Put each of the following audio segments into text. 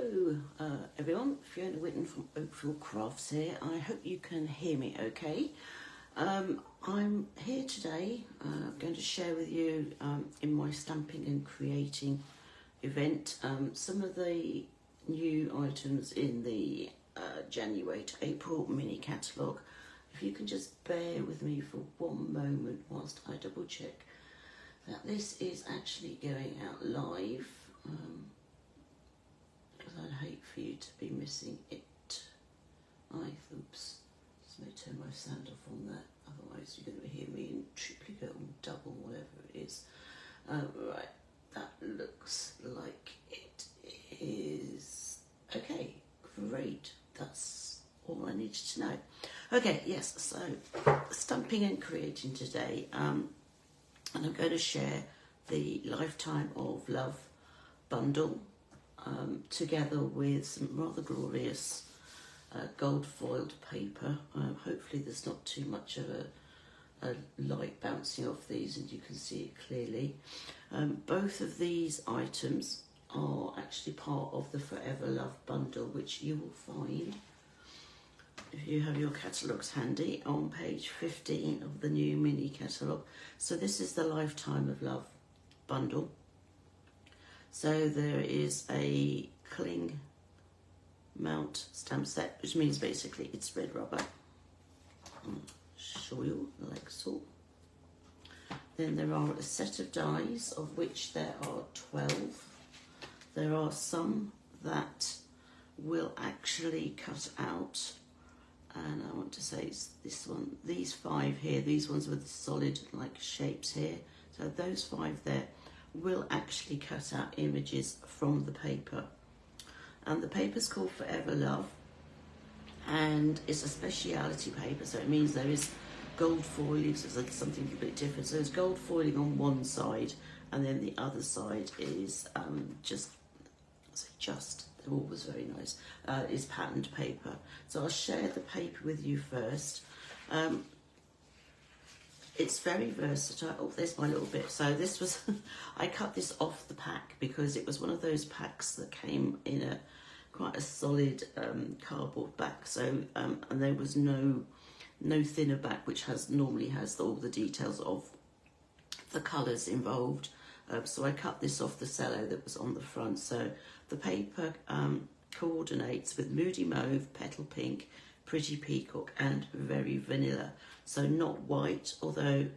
Hello everyone, Fiona Whitten from Oakville Crafts here. I hope you can hear me okay. I'm here today, going to share with you in my Stamping and Creating event some of the new items in the January to April mini catalogue. If you can just bear with me for one moment whilst I double check that this is actually going out live. I'd hate for you to be missing it. Oops. Just may turn my sound off on that, otherwise you're going to hear me in triplicate or double, whatever it is. Right, that looks like it is. Okay, great. That's all I needed to know. Okay, yes, so Stamping and Creating today, and I'm going to share the Lifetime of Love bundle together with some rather glorious gold foiled paper. Hopefully there's not too much of a light bouncing off these and you can see it clearly. Both of these items are actually part of the Forever Love bundle, which you will find if you have your catalogues handy on page 15 of the new mini catalogue. So this is the Lifetime of Love bundle. So there is a cling mount stamp set, which means basically it's red rubber. I'll show you like so. Then there are a set of dies, of which there are 12. There are some that will actually cut out, and I want to say it's this one, these 5 here, these ones with the solid like shapes here. So those 5 there will actually cut out images from the paper. And the paper's called Forever Love, and it's a speciality paper, so it means there is gold foiling, so it's like something a bit different. So there's gold foiling on one side, and then the other side is they're always very nice, is patterned paper. So I'll share the paper with you first. It's very versatile. Oh, there's my little bit. So this was, I cut this off the pack because it was one of those packs that came in a quite a solid cardboard back. So and there was no thinner back, which normally has all the details of the colours involved. So I cut this off the cello that was on the front. So the paper coordinates with Moody Mauve, Petal Pink, Pretty Peacock and Very Vanilla. So not white, although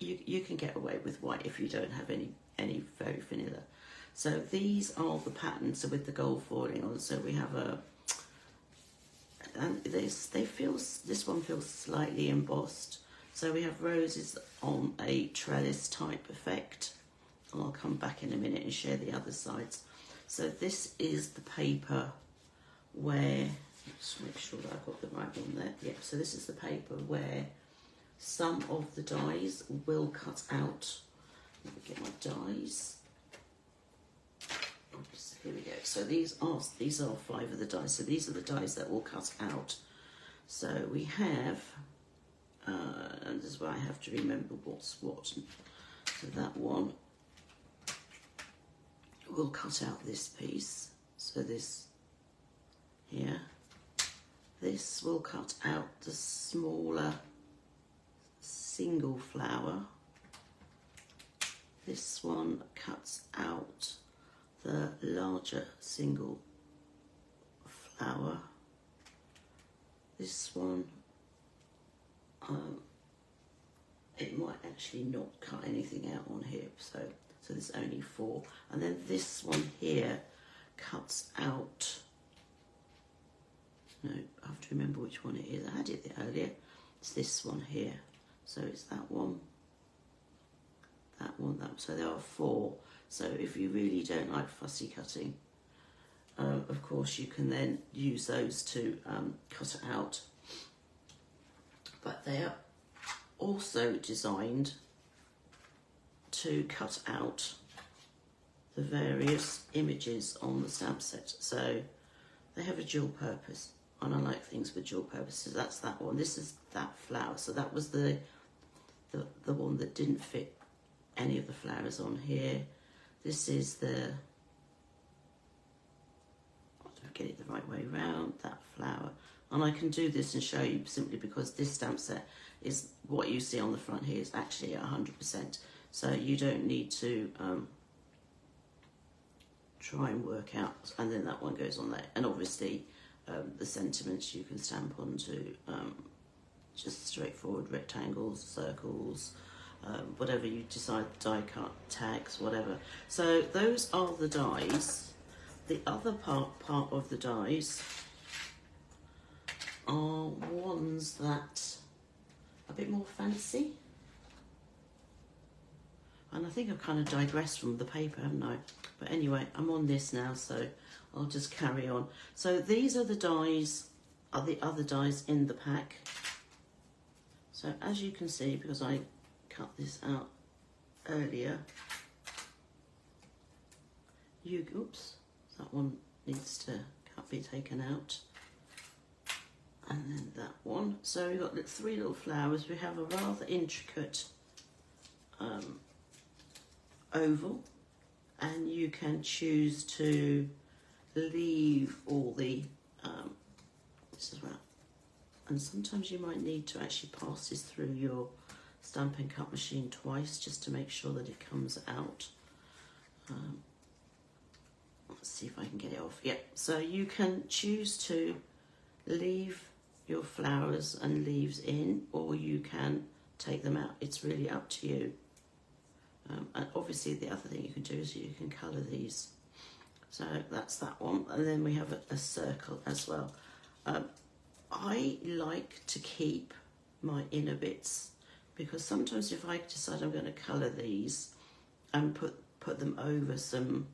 you can get away with white if you don't have any Very Vanilla. So these are the patterns, so with the gold foiling on. So we have and this one feels slightly embossed. So we have roses on a trellis type effect. And I'll come back in a minute and share the other sides. So this is the paper where, let's make sure that I've got the right one there. Yeah, so this is the paper where some of the dies will cut out. Let me get my dies. Oops, here we go. So these are 5 of the dies. So these are the dies that will cut out. So we have, and this is where I have to remember what's what. So that one will cut out this piece. So this here. This will cut out the smaller single flower. This one cuts out the larger single flower. This one, it might actually not cut anything out on here, so there's only 4. And then this one here cuts out, no, I have to remember which one it is. I had it earlier. It's this one here. So it's that one, that one, that one. So there are 4. So if you really don't like fussy cutting, of course you can then use those to cut it out. But they are also designed to cut out the various images on the stamp set. So they have a dual purpose. And I like things with dual purposes. That's that one. This is that flower. So that was the one that didn't fit any of the flowers on here. This is the to get it the right way round, that flower. And I can do this and show you simply because this stamp set is what you see on the front here is actually 100%. So you don't need to try and work out, and then that one goes on there. And obviously the sentiments you can stamp onto just straightforward rectangles, circles, whatever you decide, die cut, tags, whatever. So those are the dies. The other part of the dies are ones that are a bit more fancy. And I think I've kind of digressed from the paper, haven't I? But anyway, I'm on this now, so I'll just carry on. So these are the dies, are the other dies in the pack. So as you can see, because I cut this out earlier, oops, that one needs to be taken out. And then that one. So we've got three little flowers. We have a rather intricate oval, and you can choose to leave all the this as well. And sometimes you might need to actually pass this through your Stampin' Cut machine twice just to make sure that it comes out. Let's see if I can get it off. Yeah, so you can choose to leave your flowers and leaves in, or you can take them out. It's really up to you. And obviously the other thing you can do is you can colour these. So that's that one. And then we have a circle as well. I like to keep my inner bits because sometimes if I decide I'm going to colour these and put them over some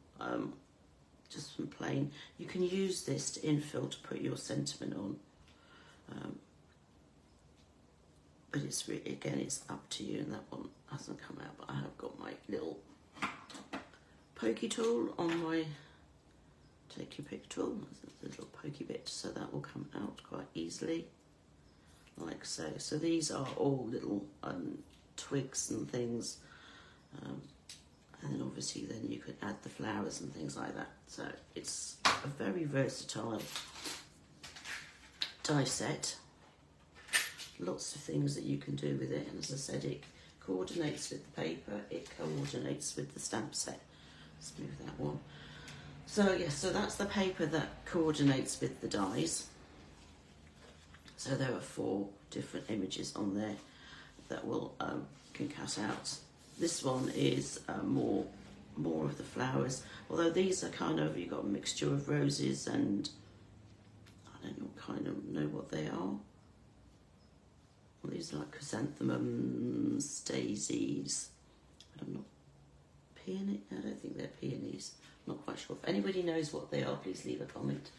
just some plain, you can use this to infill to put your sentiment on. But it's really, again, it's up to you, and that one hasn't come out, but I have got my little pokey tool on my take your pick tool. There's a little pokey bit, so that will come out quite easily, like so. So these are all little twigs and things, and then obviously then you could add the flowers and things like that. So it's a very versatile die set. Lots of things that you can do with it, and as I said, it coordinates with the paper, it coordinates with the stamp set. Let's move that one. So yes, so that's the paper that coordinates with the dies. So there are 4 different images on there that will can cut out. This one is more of the flowers, although these are kind of, you've got a mixture of roses and I don't know what they are. Well, these are like chrysanthemums, daisies, but I'm not peony. I don't think they're peonies. I'm not quite sure. If anybody knows what they are, please leave a comment.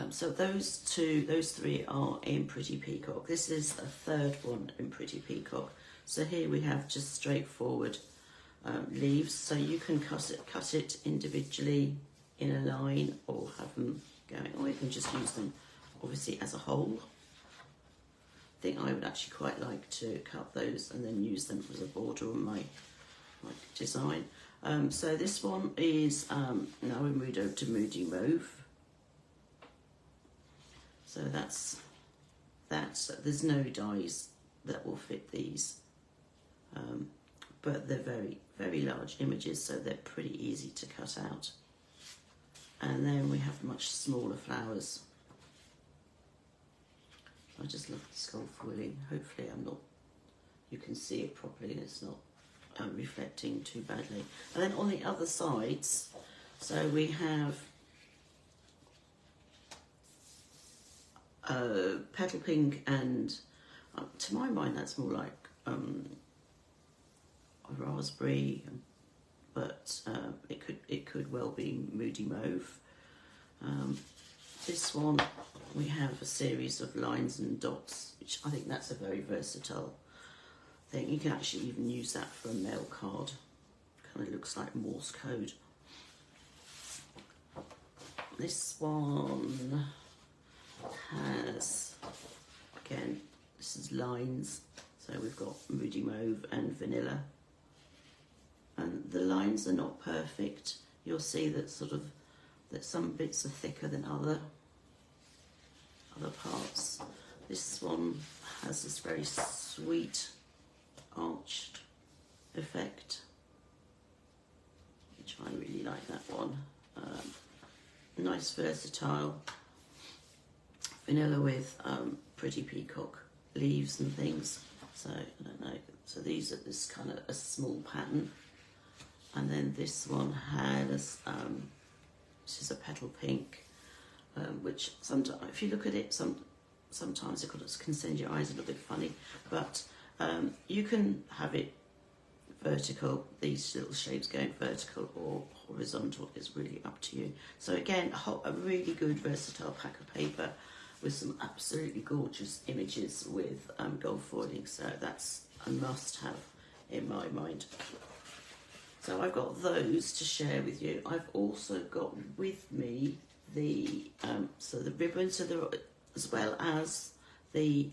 So those 3 are in Pretty Peacock. This is the 3rd one in Pretty Peacock. So here we have just straightforward leaves. So you can cut it individually in a line, or have them going, or you can just use them obviously as a whole. I think I would actually quite like to cut those and then use them as a border on my design. So this one is, now we moved over to Moody Mauve. So that's there's no dies that will fit these, but they're very, very large images, so they're pretty easy to cut out. And then we have much smaller flowers. I just love the skull foiling. Hopefully you can see it properly and it's not reflecting too badly. And then on the other sides, so we have petal pink, and to my mind that's more like a raspberry, but it could well be Moody Mauve. This one we have a series of lines and dots, which I think that's a very versatile thing. You can actually even use that for a mail card. Kind of looks like Morse code. This one has, again, this is lines. So we've got Moody Mauve and Vanilla. And the lines are not perfect. You'll see that sort of that some bits are thicker than other parts. This one has this very sweet arched effect, which I really like that one. Nice versatile, vanilla with pretty peacock leaves and things. So I don't know. So these are this kind of a small pattern, and then this one has this is a petal pink, which sometimes if you look at it, sometimes it can send your eyes a little bit funny, but you can have it vertical, these little shapes going vertical or horizontal is really up to you. So again, a really good versatile pack of paper with some absolutely gorgeous images with gold foiling, so that's a must-have in my mind. So I've got those to share with you. I've also got with me the so the ribbons, as well as the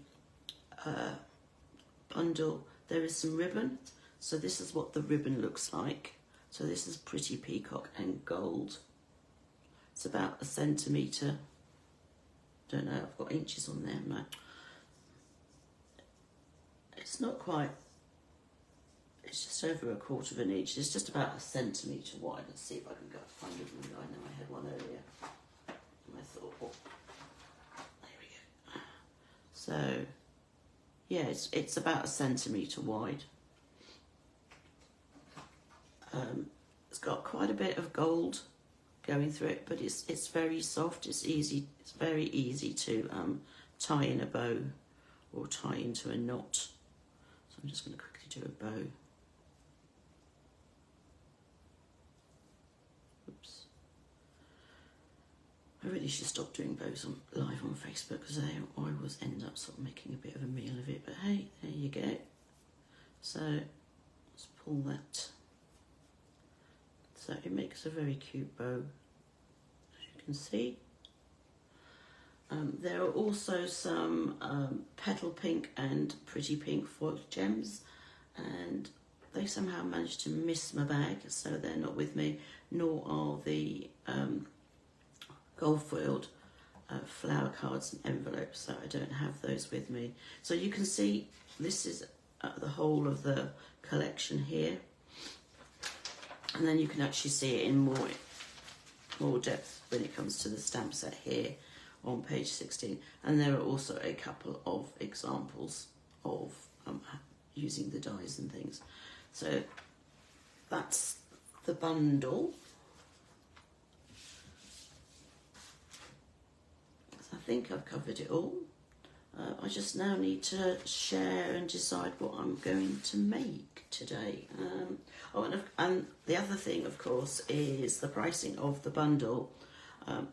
bundle. There is some ribbon. So this is what the ribbon looks like. So this is pretty peacock and gold. It's about 1 centimetre. Don't know, I've got inches on there, no. It's not quite, it's just over 1/4 inch. It's just about 1 centimetre wide. Let's see if I can go find a ruler. I know I had one earlier. And I thought, oh, there we go. So, yeah, it's about 1 centimetre wide. It's got quite a bit of gold going through it, but it's very soft. It's easy. It's very easy to tie in a bow or tie into a knot. So I'm just going to quickly do a bow. Oops. I really should stop doing bows live on Facebook, because I always end up sort of making a bit of a meal of it. But hey, there you go. So let's pull that. So it makes a very cute bow, as you can see. There are also some petal pink and pretty pink foiled gems, and they somehow managed to miss my bag, so they're not with me, nor are the gold foiled flower cards and envelopes, so I don't have those with me. So you can see this is the whole of the collection here. And then you can actually see it in more depth when it comes to the stamp set here on page 16. And there are also a couple of examples of using the dies and things. So that's the bundle. I think I've covered it all. I just now need to share and decide what I'm going to make today. And the other thing, of course, is the pricing of the bundle.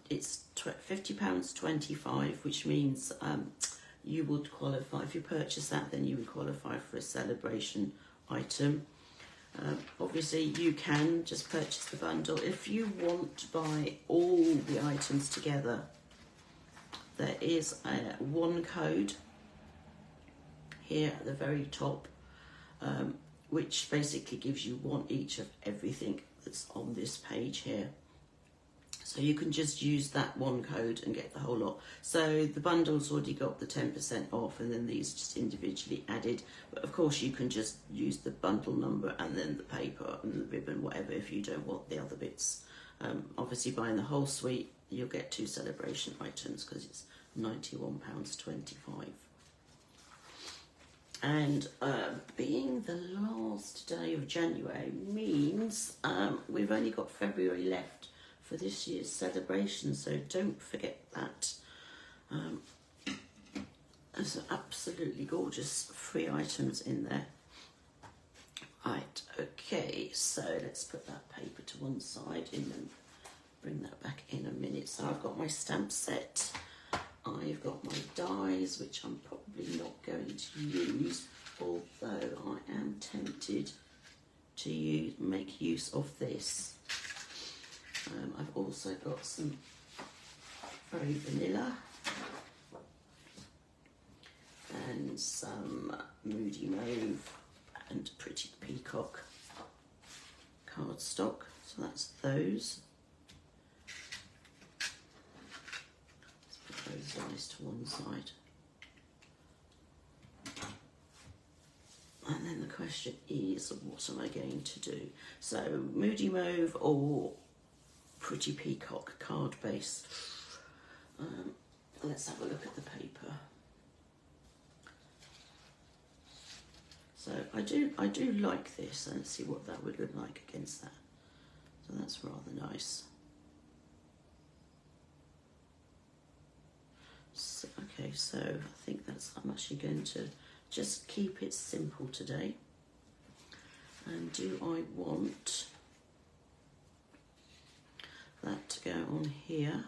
It's £50.25, which means you would qualify. If you purchase that, then you would qualify for a celebration item. Obviously, you can just purchase the bundle. If you want to buy all the items together, there is one code here at the very top, which basically gives you one each of everything that's on this page here. So you can just use that one code and get the whole lot. So the bundle's already got the 10% off, and then these just individually added. But of course you can just use the bundle number and then the paper and the ribbon, whatever, if you don't want the other bits. Obviously buying the whole suite, you'll get 2 celebration items because it's £91.25. And being the last day of January means we've only got February left for this year's celebration, so don't forget that. There's some absolutely gorgeous free items in there. Right, okay, so let's put that paper to one side and bring that back in a minute. So I've got my stamp set. I've got my dies, which I'm probably not going to use, although I am tempted to make use of this. I've also got some very vanilla and some Moody Mauve and Pretty Peacock cardstock, so that's those. those dies to one side. And then the question is, what am I going to do? So, Moody Mauve or Pretty Peacock card base. Let's have a look at the paper. So I do like this. Let's see what that would look like against that. So that's rather nice. So, okay, so I think I'm actually going to just keep it simple today. And do I want that to go on here,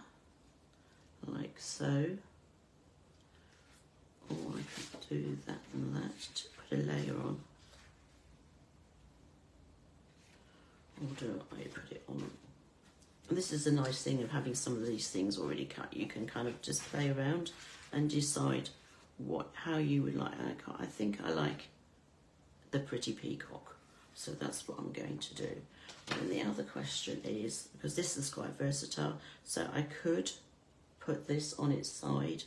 like so? Or I could do that and that to put a layer on. Or do I put it on? And this is a nice thing of having some of these things already cut. You can kind of just play around and decide how you would like. I think I like the Pretty Peacock, so that's what I'm going to do. And the other question is, because this is quite versatile, so I could put this on its side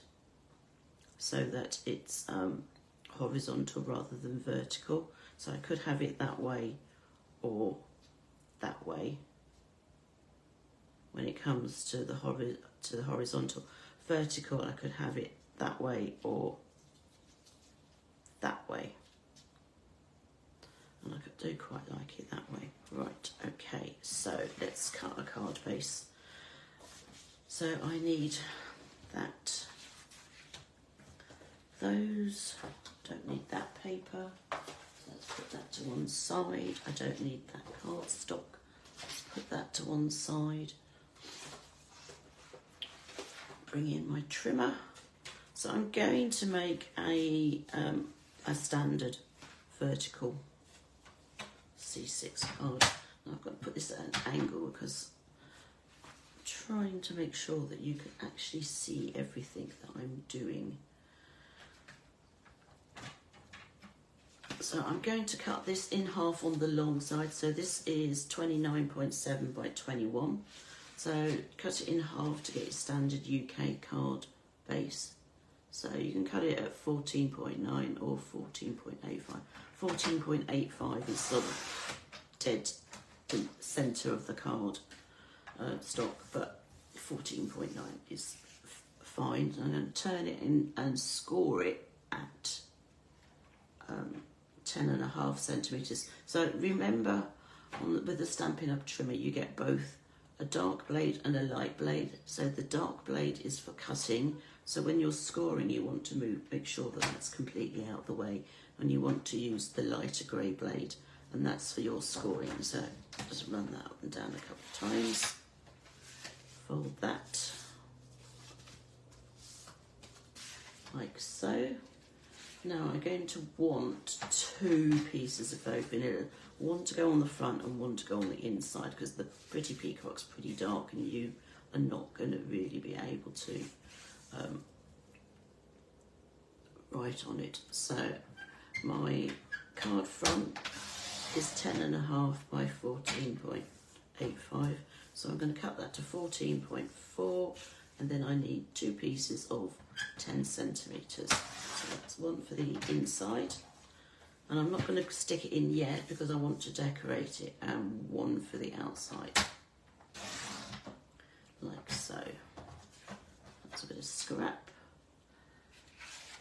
so that it's horizontal rather than vertical. So I could have it that way or that way when it comes to the horizontal. Vertical, I could have it that way or that way. And I do quite like it that way. Right, okay, so let's cut a card base. So I need that, those, don't need that paper. So let's put that to one side. I don't need that cardstock. Let's put that to one side. Bring in my trimmer. So I'm going to make a standard vertical C6 card. And I've got to put this at an angle because I'm trying to make sure that you can actually see everything that I'm doing. So I'm going to cut this in half on the long side. So this is 29.7 by 21. So cut it in half to get your standard UK card base. So you can cut it at 14.9 or 14.85. 14.85 is sort of dead centre of the card stock, but 14.9 is fine. I'm going to turn it in and score it at 10.5 centimetres. So remember, with the Stampin' Up trimmer, you get both a dark blade and a light blade. So the dark blade is for cutting. So when you're scoring, you want to make sure that that's completely out of the way, and you want to use the lighter grey blade, and that's for your scoring. So just run that up and down a couple of times. Fold that like so. Now I'm going to want 2 pieces of faux vanilla, one to go on the front and one to go on the inside, because the Pretty Peacock's pretty dark and you are not going to really be able to write on it. So my card front is 10.5 by 14.85. So I'm going to cut that to 14.4, and then I need 2 pieces of 10 centimetres. So that's one for the inside, and I'm not going to stick it in yet because I want to decorate it, and one for the outside, like so. That's a bit of scrap.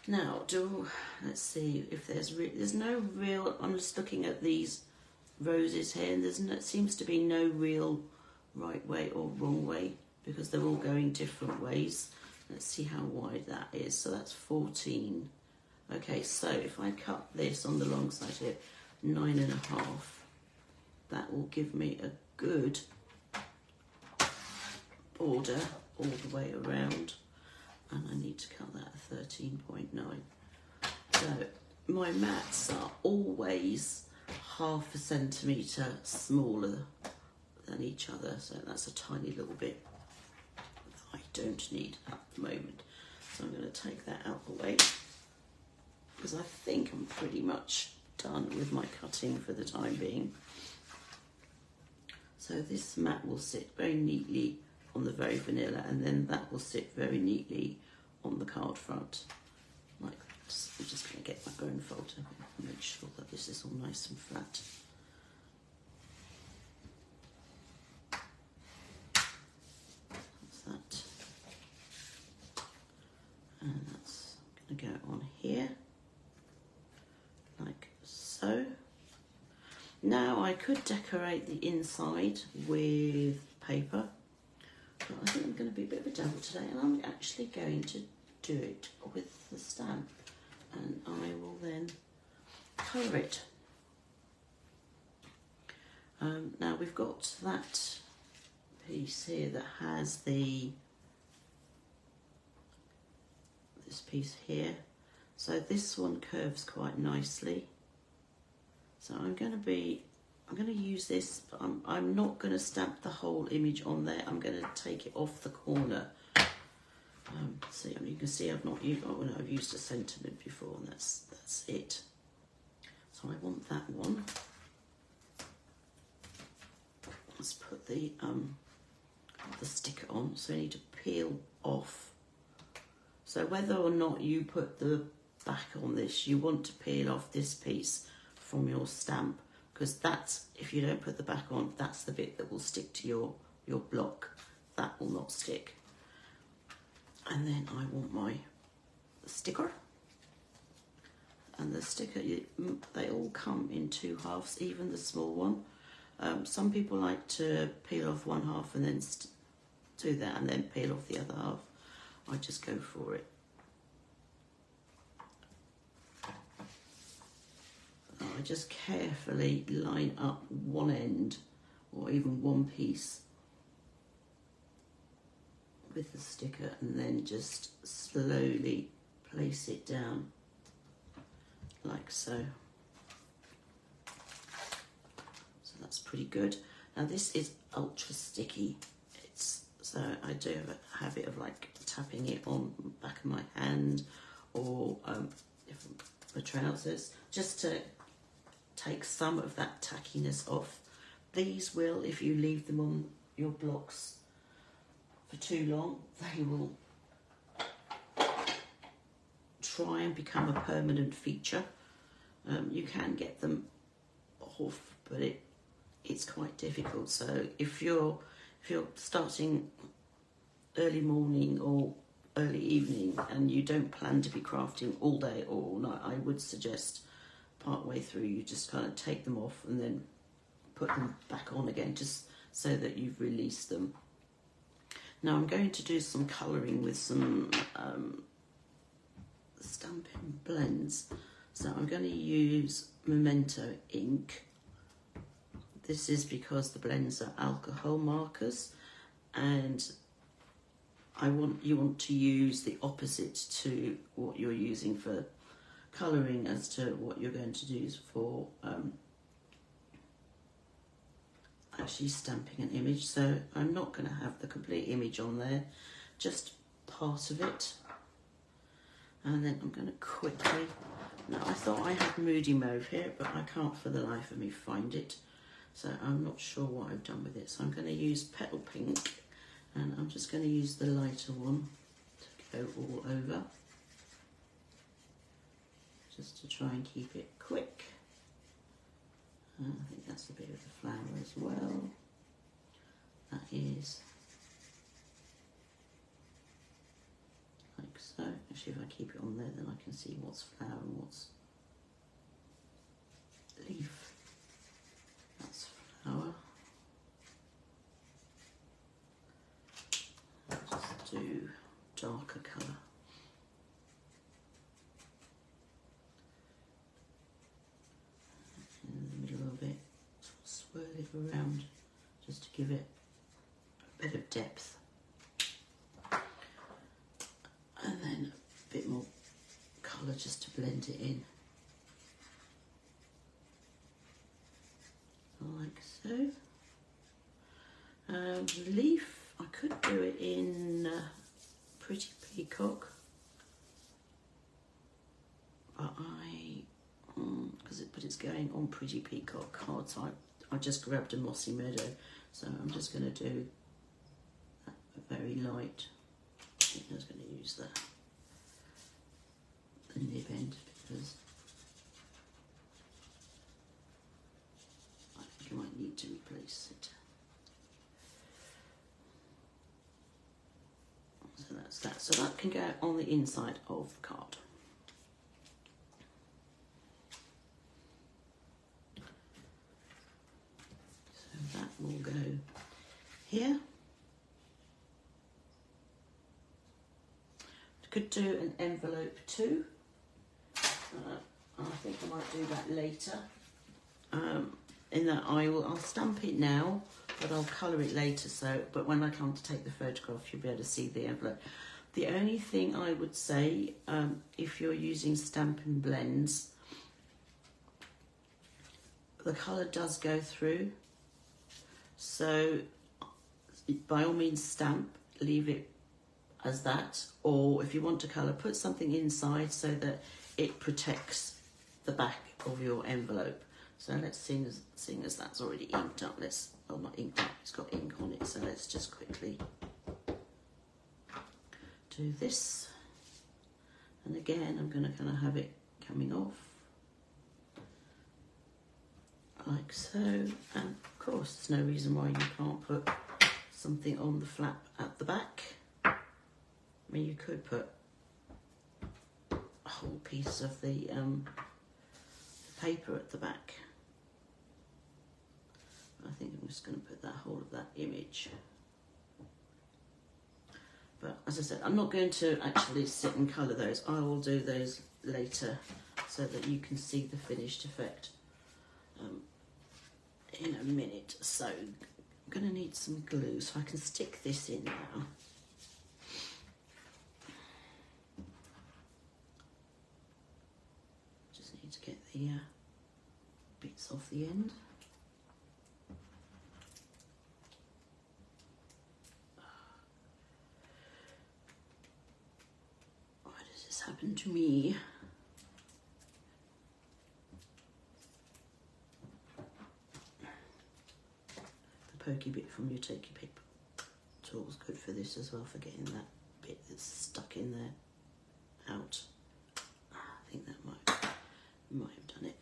Now, let's see if there's no real, I'm just looking at these roses here, and there seems to be no real right way or wrong way because they're all going different ways. Let's see how wide that is. So that's 14. Okay, so if I cut this on the long side here, 9.5, that will give me a good border all the way around. And I need to cut that at 13.9. So my mats are always 0.5 centimetre smaller than each other. So that's a tiny little bit that I don't need at the moment. So I'm going to take that out the way, because I think I'm pretty much done with my cutting for the time being. So this mat will sit very neatly on the very vanilla, and then that will sit very neatly on the card front, like that. I'm just going to get my bone folder and make sure that this is all nice and flat. That's that. And that's going to go on here, like so. Now I could decorate the inside with paper, but I think I'm going to be a bit of a devil today, and I'm actually going to do it with the stamp, and I will then colour it. Now we've got that piece here that has this piece here, so this one curves quite nicely. So I'm going to use this, but I'm not going to stamp the whole image on there. I'm going to take it off the corner. See, I mean, you can see I've not used, oh no, I've used a sentiment before, and that's it. So I want that one. Let's put the sticker on. So I need to peel off. So whether or not you put the back on this, you want to peel off this piece from your stamp, because that's, if you don't put the back on, that's the bit that will stick to your block. That will not stick. And then I want my sticker, and the sticker, they all come in 2 halves, even the small one. Some people like to peel off one half and then do that and then peel off the other half. I just go for it. I just carefully line up one end, or even one piece, with the sticker, and then just slowly place it down, like so. So that's pretty good. Now this is ultra sticky. So I do have a habit of like tapping it on the back of my hand, or the trousers, just to take some of that tackiness off. These will, if you leave them on your blocks for too long, they will try and become a permanent feature. You can get them off, but it's quite difficult. So if you're starting early morning or early evening and you don't plan to be crafting all day or all night, I would suggest part way through you just kind of take them off and then put them back on again, just so that you've released them. Now I'm going to do some colouring with some Stampin blends. So I'm going to use Memento ink. This is because the blends are alcohol markers, and you want to use the opposite to what you're using for colouring as to what you're going to do for actually stamping an image. So I'm not going to have the complete image on there, just part of it. And then I'm going to quickly, now I thought I had Moody Mauve here, but I can't for the life of me find it. So I'm not sure what I've done with it. So I'm going to use Petal Pink, and I'm just going to use the lighter one to go all over, just to try and keep it quick. I think that's a bit of the flower as well. That is like so. Actually, if I keep it on there, then I can see what's flower and what's leaf. That's flower. I'll just do darker colour. In the middle of it, swirl it around just to give it a bit of depth. And then a bit more colour just to blend it in. Like so. Leaf, I could do it in Pretty Peacock, but but it's going on Pretty Peacock card, so I just grabbed a Mossy Meadow, so I'm just going to do a very light. I think I was going to use that. the nib end because I think I might need to replace it. So that's that. So that can go on the inside of the card. So that will go here. Could do an envelope too. I think I might do that later. In that I'll stamp it now, but I'll colour it later. So, but when I come to take the photograph, you'll be able to see the envelope. The only thing I would say, if you're using Stampin' blends, the colour does go through. So, by all means, stamp, leave it as that, or if you want to colour, put something inside so that it protects the back of your envelope. So let's seeing as that's already inked up, well, not inked up, it's got ink on it, so let's just quickly do this. And again, I'm going to kind of have it coming off like so, and of course there's no reason why you can't put something on the flap at the back. I mean, you could put a whole piece of the paper at the back. I think I'm just going to put that whole of that image. But as I said, I'm not going to actually sit and colour those. I will do those later so that you can see the finished effect in a minute. So I'm going to need some glue so I can stick this in now. To get the bits off the end. Why does this happen to me? The pokey bit from your Take Your Paper tool's good for this as well, for getting that bit that's stuck in there out. I think that might have done it.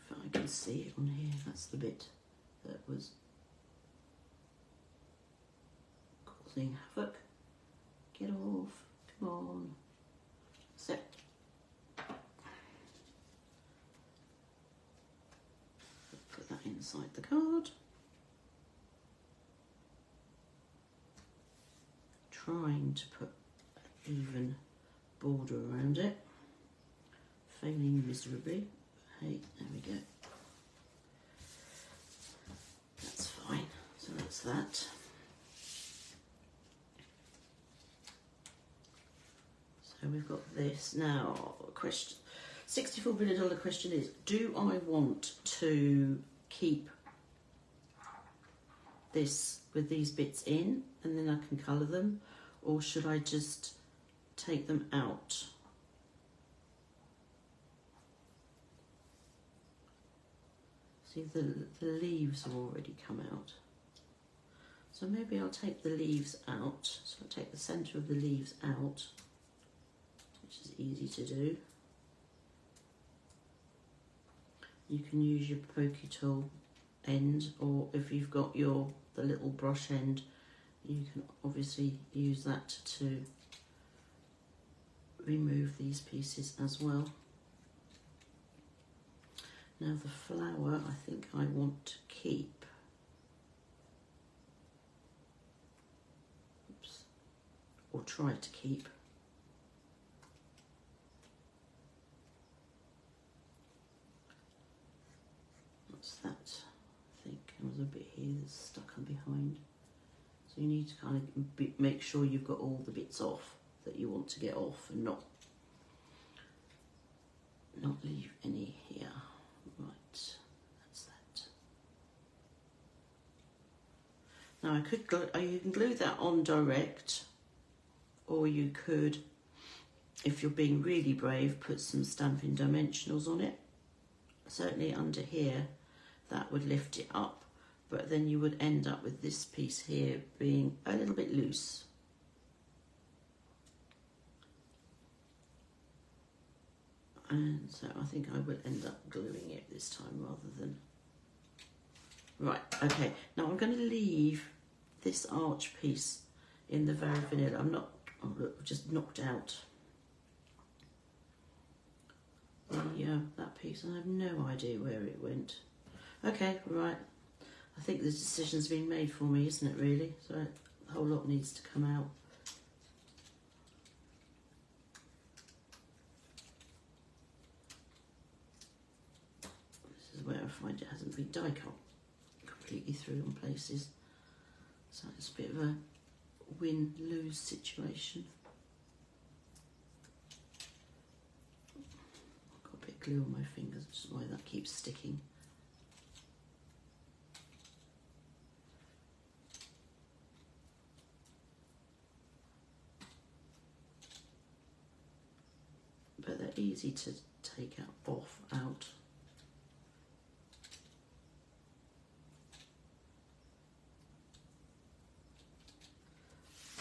If I can see it on here, that's the bit that was causing havoc. Get off, come on. So, put that inside the card. Trying to put an even border around it, failing miserably. Hey, there we go. That's fine. So that's that. So we've got this now. Question, $64 billion question is: do I want to keep this with these bits in, and then I can colour them, or should I just take them out? See, the leaves have already come out. So maybe I'll take the leaves out. So I'll take the centre of the leaves out, which is easy to do. You can use your pokey tool end, or if you've got the little brush end, you can obviously use that to remove these pieces as well. Now the flower, I think I want to keep. Oops. Or try to keep. What's that? I think there was a bit here that's stuck on behind. So you need to kind of make sure you've got all the bits off that you want to get off, and not leave any here. Right, that's that. Now I could glue, you can glue that on direct, or you could, if you're being really brave, put some Stampin' Dimensionals on it. Certainly under here, that would lift it up, but then you would end up with this piece here being a little bit loose. And so I think I will end up gluing it this time rather than... Right, okay, now I'm going to leave this arch piece in the very vanilla. I'm not, oh look, I've just knocked out the, that piece. I have no idea where it went. Okay, right, I think the decision's been made for me, isn't it really? So the whole lot needs to come out. This is where I find it hasn't been die cut completely through in places. So it's a bit of a win-lose situation. I've got a bit of glue on my fingers, which is why that keeps sticking. But they're easy to take out.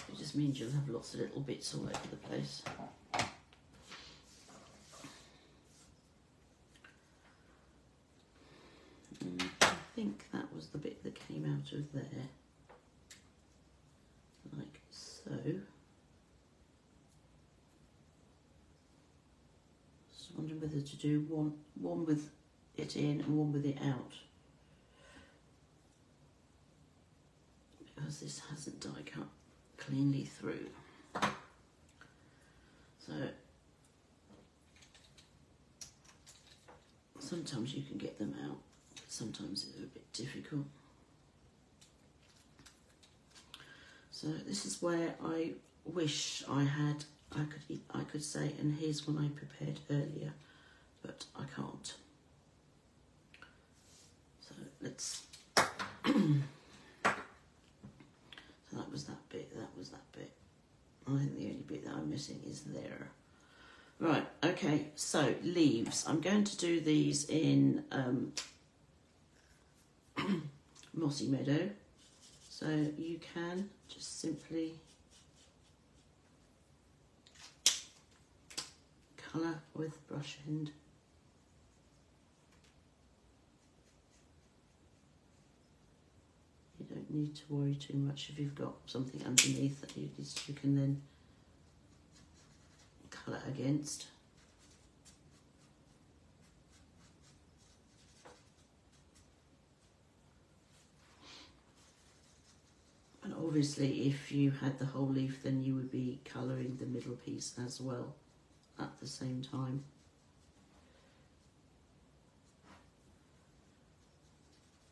It just means you'll have lots of little bits all over the place. And I think that was the bit that came out of there, like so. Just wondering whether to do one with it in and one with it out, because this hasn't die cut cleanly through. So sometimes you can get them out, but sometimes it's a bit difficult. So this is where I wish I could say, and here's one I prepared earlier, but I can't. So let's So that was that bit, that was that bit. I think the only bit that I'm missing is there. Right, okay, so leaves. I'm going to do these in Mossy Meadow. So you can just simply colour with brush end. You don't need to worry too much if you've got something underneath that you can then colour against. And obviously if you had the whole leaf, then you would be colouring the middle piece as well at the same time.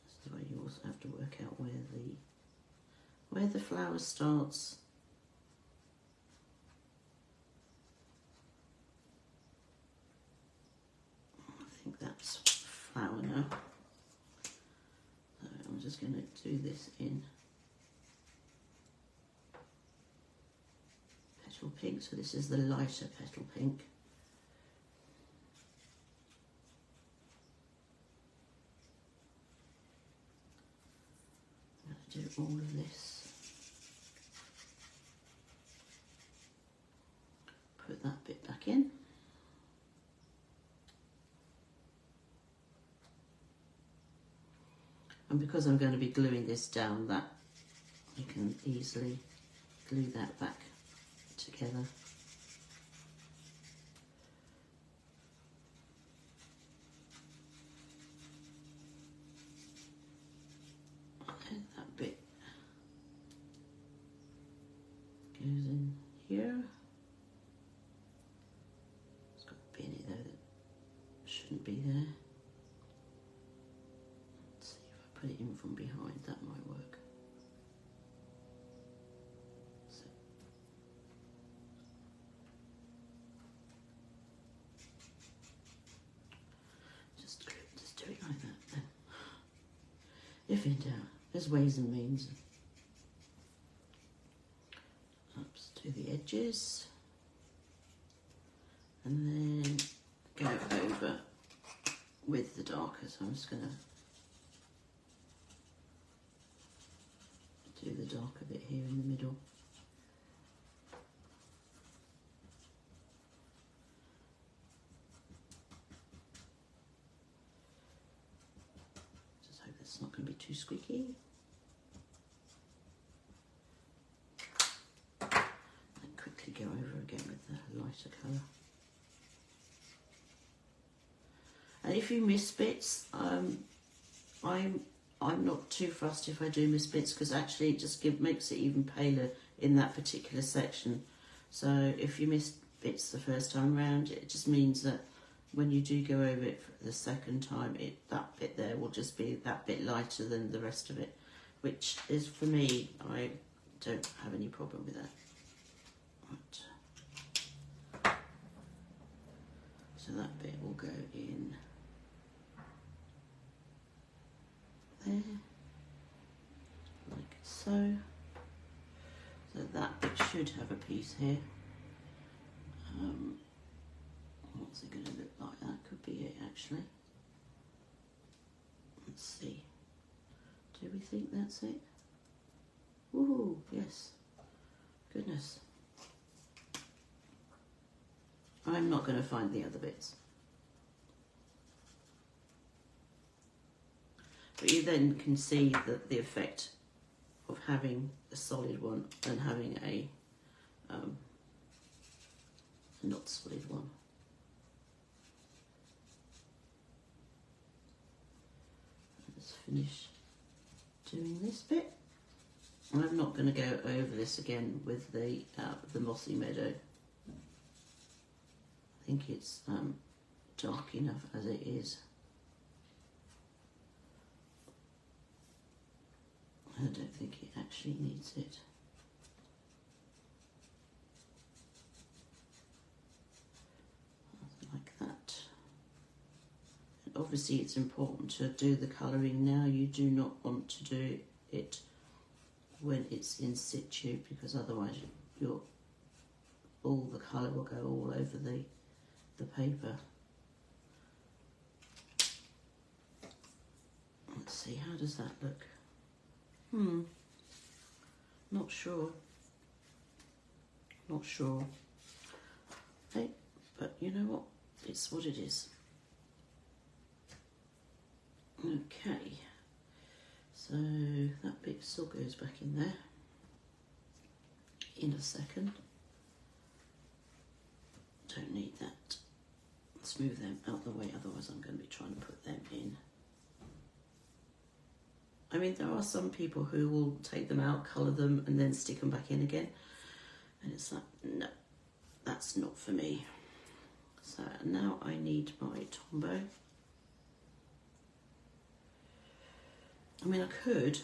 This is where you also have to work out where the flower starts. I think that's flower now. So I'm just going to do this in Petal Pink. So this is the lighter Petal Pink. I'm going to do all of this. Put that bit back in. And because I'm going to be gluing this down, that you can easily glue that back together. And that bit goes in here. It's got a bit in it though that shouldn't be there. Let's see if I put it in from behind, that might work. So. Just do it like that then. If in doubt, there's ways and means. Up to the edges. And then go over with the darker. So I'm just going to Do the darker bit here in the middle. Just hope it's not going to be too squeaky. And quickly go over again with the lighter colour. And if you miss bits, I'm not too fussed if I do miss bits, because actually it just makes it even paler in that particular section. So if you miss bits the first time round, it just means that when you do go over it for the second time, that bit there will just be that bit lighter than the rest of it, which is, for me, I don't have any problem with that. Right. So that bit will go in there, like so. So that bit should have a piece here. What's it going to look like? That could be it, actually. Let's see. Do we think that's it? Ooh, yes. Goodness. I'm not going to find the other bits. But you then can see that the effect of having a solid one and having a not solid one. Let's finish doing this bit. I'm not going to go over this again with the mossy meadow. I think it's dark enough as it is. I don't think it actually needs it. Like that. And obviously it's important to do the colouring now. You do not want to do it when it's in situ, because otherwise all the colour will go all over the paper. Let's see, how does that look? Not sure. Not sure. Hey, but you know what? It's what it is. Okay. So that bit still goes back in there in a second. Don't need that. Let's move them out the way, otherwise I'm going to be trying to put them in. I mean, there are some people who will take them out, colour them, and then stick them back in again. And it's like, no, that's not for me. So now I need my Tombow. I mean, I could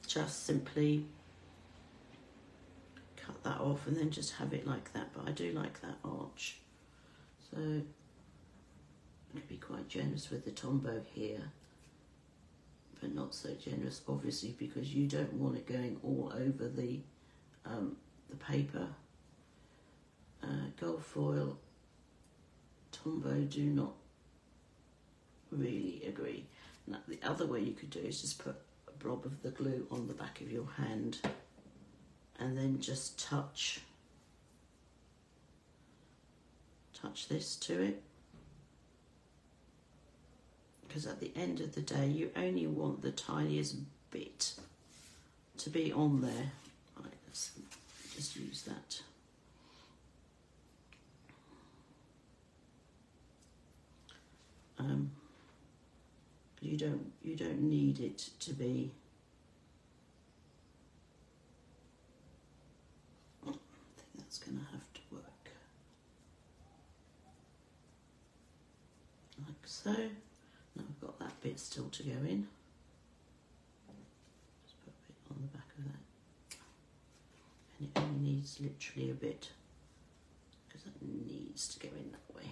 just simply cut that off and then just have it like that, but I do like that arch. So I'm going to be quite generous with the Tombow here, but not so generous, obviously, because you don't want it going all over the paper. Gold foil, Tombow do not really agree. Now, the other way you could do is just put a blob of the glue on the back of your hand and then just touch this to it. Because at the end of the day, you only want the tiniest bit to be on there. Right, let's just use that. You don't need it to be. I think that's going to have to work like so. Now I've got that bit still to go in. Just put a bit on the back of that. And it only needs literally a bit, because that needs to go in that way.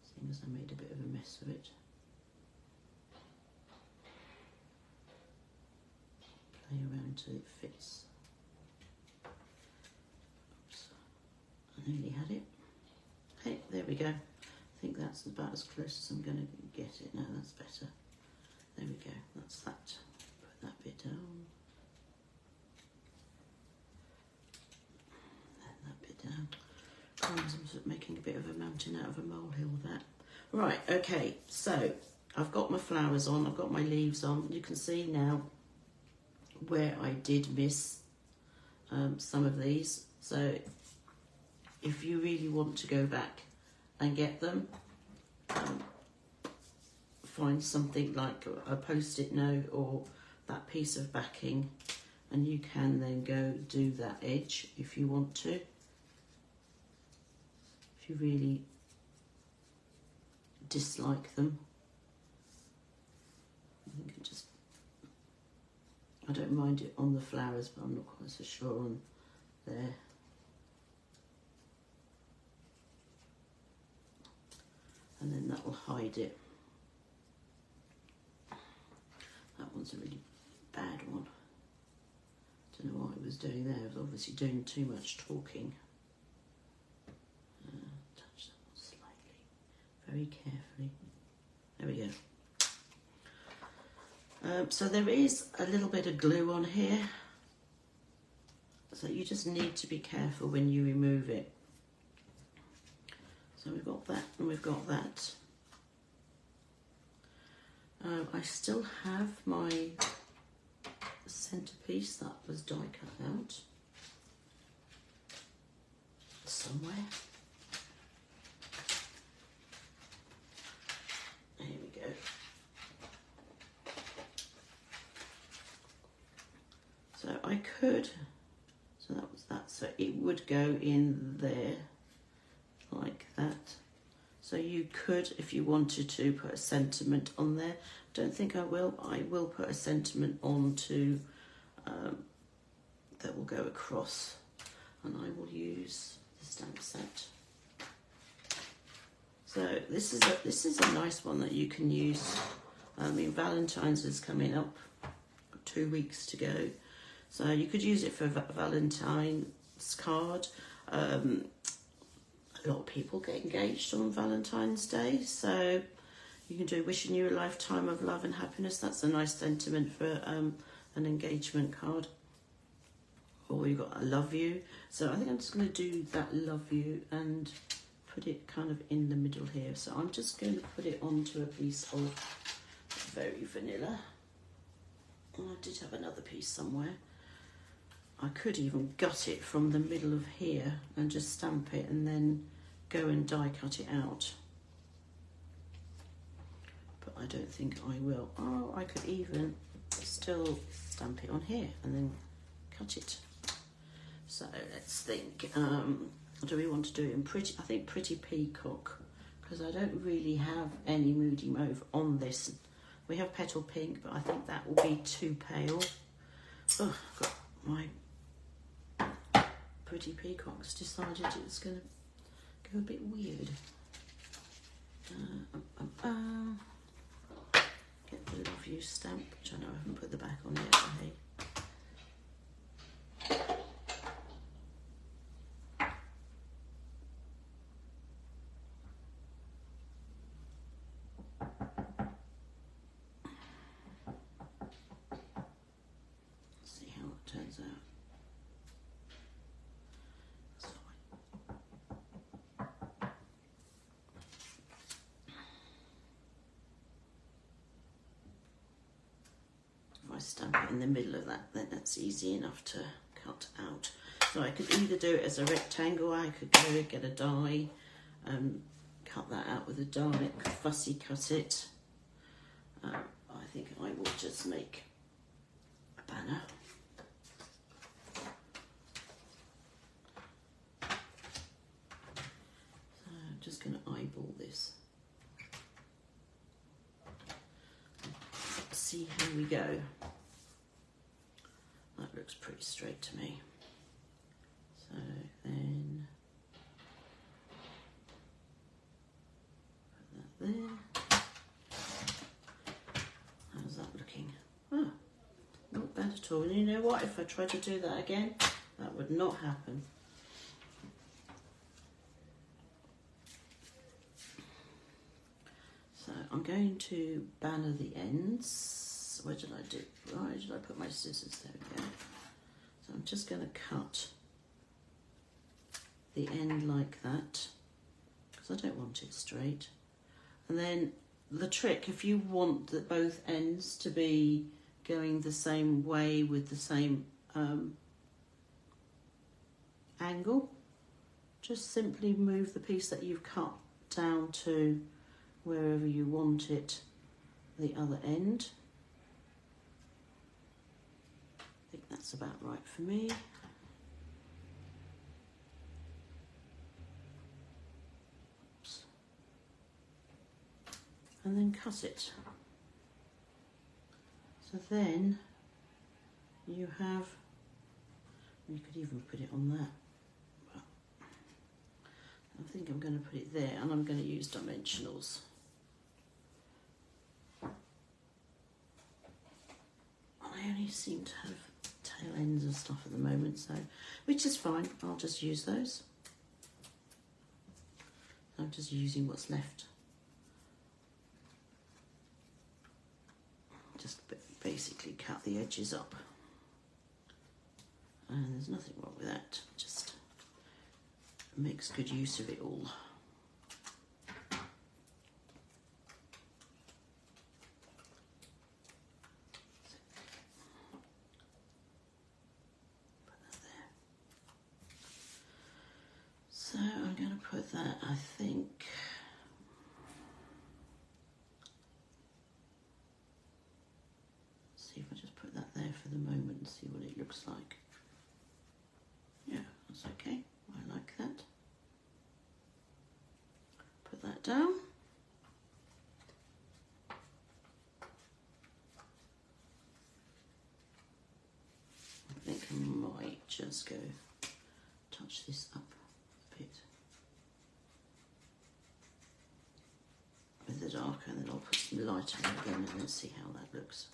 Seeing as I made a bit of a mess of it. Play around till it fits. Oops. I nearly had it. Hey, there we go. I think that's about as close as I'm going to get it now. That's better. There we go, that's that. Put that bit down. And that bit down. I'm sort of making a bit of a mountain out of a molehill with that. Right, okay, so I've got my flowers on, I've got my leaves on. You can see now where I did miss some of these. So if you really want to go back and get them, find something like a post-it note or that piece of backing, and you can then go do that edge if you want to. If you really dislike them, you can just, I don't mind it on the flowers, but I'm not quite so sure on there. And then that will hide it. That one's a really bad one. Don't know what I was doing there. I was obviously doing too much talking. Touch that one slightly, very carefully. There we go. So there is a little bit of glue on here. So you just need to be careful when you remove it. So we've got that and we've got that. I still have my centerpiece that was die cut out somewhere. Here we go. So I could, so that was that, so it would go in there like that. So you could, if you wanted to, put a sentiment on there. Don't think I will. I will put a sentiment on to that will go across, and I will use the stamp set. So this is a nice one that you can use. I mean, Valentine's is coming up, 2 weeks to go, so you could use it for Valentine's card. A lot of people get engaged on Valentine's Day, so you can do wishing you a lifetime of love and happiness. That's a nice sentiment for an engagement card. Or you've got I love you. So I think I'm just going to do that love you and put it kind of in the middle here. So I'm just going to put it onto a piece of very vanilla. And I did have another piece somewhere. I could even gut it from the middle of here and just stamp it and then go and die cut it out. But I don't think I will. Oh, I could even still stamp it on here and then cut it. So let's think, do we want to do it in pretty, I think Pretty Peacock, because I don't really have any Moody Mauve on this. We have Petal Pink, but I think that will be too pale. Oh, I've got my Pretty Peacock's decided it's going to go a bit weird. Get the love you stamp, which I know I haven't put the back on yet, hey. See how it turns out. That's fine. If I stamp it in the middle of that, then that's easy enough to cut out. So I could either do it as a rectangle, I could go get a die and cut that out with a die, fussy cut it. I think I will just make a banner. So I'm just going to eyeball this. See how we go. That looks pretty straight to me. So then put that there. How's that looking? Oh, not bad at all. And you know what? If I try to do that again, that would not happen. So I'm going to banner the ends. Where did I do? Where did I put my scissors? There we go. So I'm just going to cut the end like that because I don't want it straight. And then the trick, if you want the both ends to be going the same way with the same angle, just simply move the piece that you've cut down to wherever you want it, the other end. I think that's about right for me. Oops. And then cut it. So then you have, you could even put it on that. But I think I'm going to put it there, and I'm going to use dimensionals. I only seem to have tail ends and stuff at the moment, so which is fine. I'll just use those. I'm just using what's left. Just basically cut the edges up, and there's nothing wrong with that. Just makes good use of it all. So I'm going to put that, I think, see if I just put that there for the moment and see what it looks like. Yeah, that's okay. I like that. Put that down. I think I might just go touch this up a bit with the darker, and then I'll put some light on again and then see how that looks.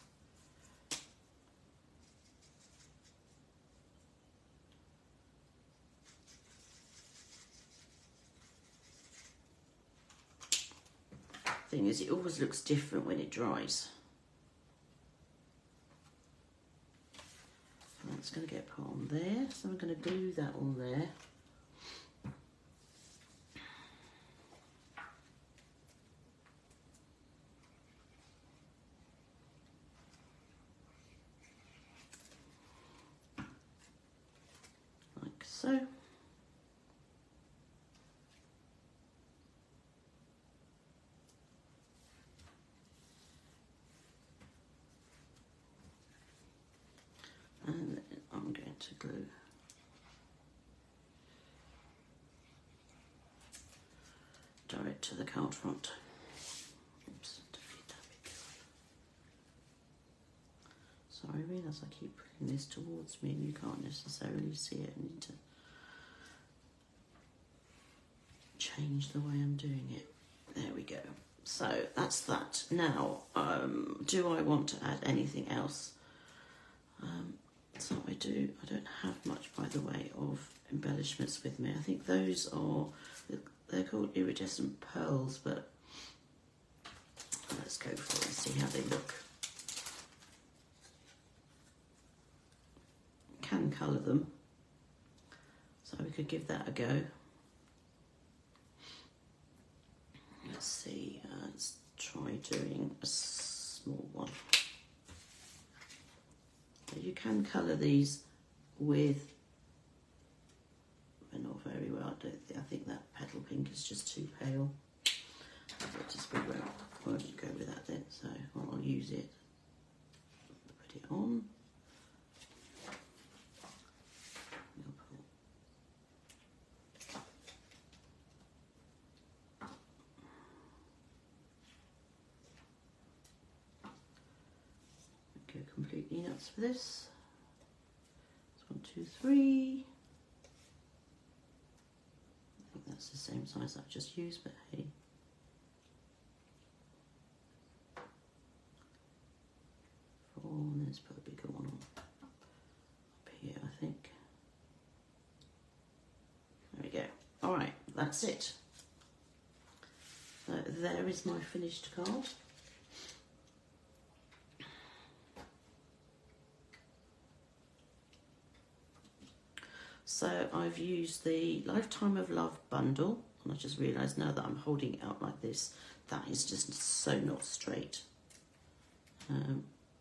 Thing is, it always looks different when it dries. And that's going to get put on there, so I'm going to glue that on there. Like so. And then I'm going to glue direct to the card front. Oops, defeat that bit. Sorry, I realise I keep putting this towards me and you can't necessarily see it. I need to change the way I'm doing it. There we go. So that's that. Now, do I want to add anything else? So I don't have much, by the way, of embellishments with me. I think those are, they're called iridescent pearls, but let's go for it and see how they look. Can colour them, so we could give that a go. Let's see, let's try doing a small one. You can colour these with, but not very well. I think that petal pink is just too pale. We won't go with that then, so I'll use it. Put it on. Go completely nuts for this. It's 1, 2, 3. I think that's the same size I've just used, but hey. 4, and let's put a bigger one on up here, I think. There we go. All right, that's it. So there is my finished card. So I've used the Lifetime of Love bundle, and I just realised now that I'm holding it out like this, that is just so not straight.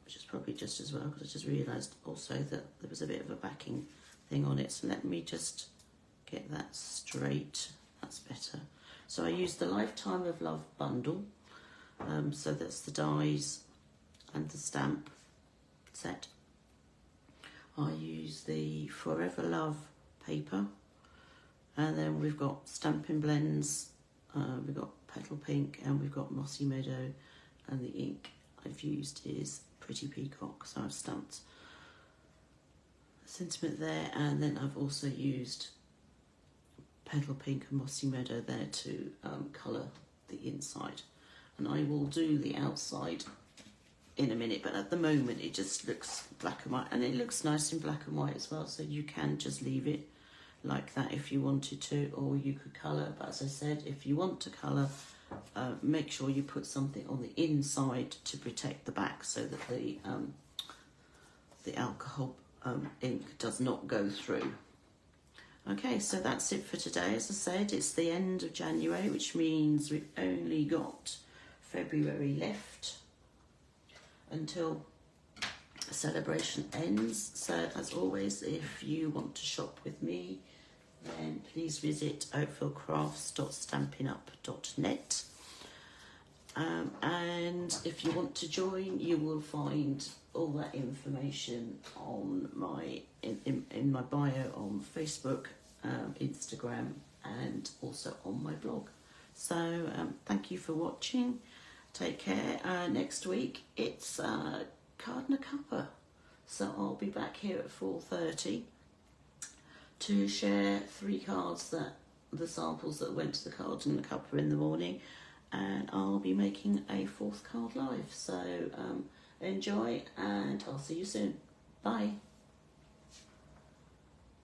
Which is probably just as well, because I just realised also that there was a bit of a backing thing on it. So let me just get that straight. That's better. So I used the Lifetime of Love bundle. So that's the dies and the stamp set. I use the Forever Love paper, and then we've got Stampin' blends, we've got Petal Pink, and we've got Mossy Meadow, and the ink I've used is Pretty Peacock, so I've stamped sentiment there, and then I've also used Petal Pink and Mossy Meadow there to colour the inside, and I will do the outside in a minute, but at the moment it just looks black and white, and it looks nice in black and white as well, so you can just leave it like that if you wanted to, or you could colour. But as I said, if you want to colour, make sure you put something on the inside to protect the back, so that the alcohol ink does not go through. Okay, so that's it for today. As I said, it's the end of January, which means we've only got February left until the celebration ends. So as always, if you want to shop with me, then please visit oakvillcrafts.stampinup.net, and if you want to join, you will find all that information on my in my bio on Facebook, Instagram, and also on my blog. So thank you for watching. Take care. Next week it's Card and a Cuppa, so I'll be back here at 4:30 to share 3 cards, that the samples that went to the Card and the Cuppa in the morning, and I'll be making a 4th card live. So enjoy, and I'll see you soon. Bye.